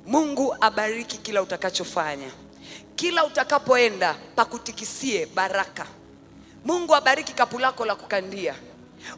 Mungu abariki kila utakachofanya. Kila utakapoenda pakutikisie baraka. Mungu abariki kapu lako la kukandia.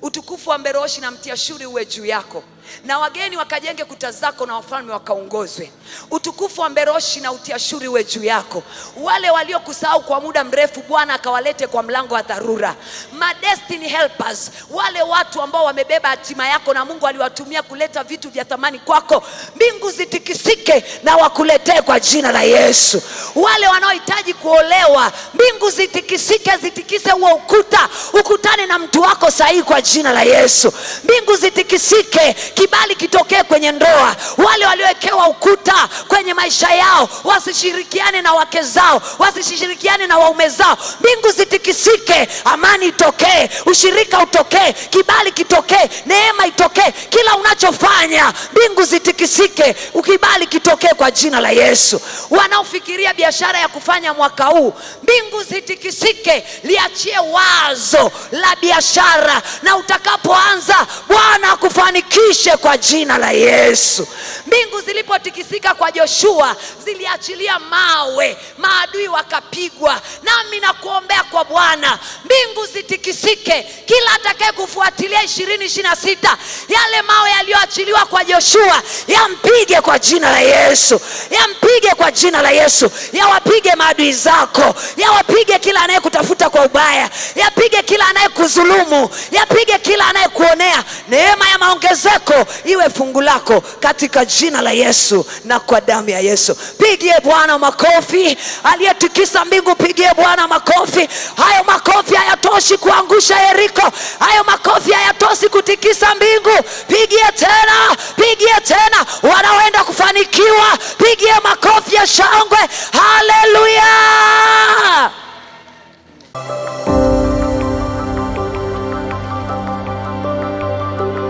Utukufu wa Mberoshi na Mtiashuri uwe juu yako, na wageni wakajenge kuta zako, na wafalme wakaongozwe. Utukufu wa Mberoshi na Utiashuri uwe juu yako. Wale waliokusahau kwa muda mrefu, Bwana akawalete kwa mlango wa dharura. My destiny helpers, wale watu ambao wamebeba hatima yako na Mungu aliwatumia kuleta vitu vya thamani kwako, mbingu zitikisike na wakuletee kwa jina la Yesu. Wale wanaohitaji kuolewa, mbingu zitikisike, zitikise huo ukuta, ukutane na mtu wako sahihi kwa jina la Yesu. Mbingu zitikisike, kibali kitokee kwenye ndoa. Wale waliowekewa ukuta kwenye maisha yao, wasishirikiane na wake zao, wasishirikiane na waume zao, mbingu zitikisike, amani itokee, ushirika utokee, kibali kitokee, neema itokee. Kila unachofanya mbingu zitikisike, ukibali kitokee kwa jina la Yesu. Wanaofikiria biashara ya kufanya mwaka huu, mbingu zitikisike, liachie wazo la biashara, na utakapoanza Bwana akufanikishe kwa jina la Yesu. Mbingu zilipotikisika kwa Joshua, ziliachilia mawe, maadui wakapigwa. Nami nakuombea kwa Bwana, mbingu zitikisike. Kila atakaye kufuatilia 2026, yale mawe yaliyoachiliwa kwa Joshua yampige kwa jina la Yesu, yampige kwa jina la Yesu. Yawapige maadui zako, yawapige kila anayekutafuta kwa ubaya, yapige kila anayekudhulumu, yapige kila anayekuonea. Neema ya maongezeko iwe fungu lako katika jina la Yesu na kwa damu ya Yesu. Pigie Bwana makofi. Aliyetikisa mbingu, pigie Bwana makofi. Hayo makofi hayatoshi kuangusha Yeriko, hayo makofi hayatoshi kutikisa mbingu. Pigie tena, pigie tena. Wanaoenda kufanikiwa, pigie makofi ya shangwe. Haleluya.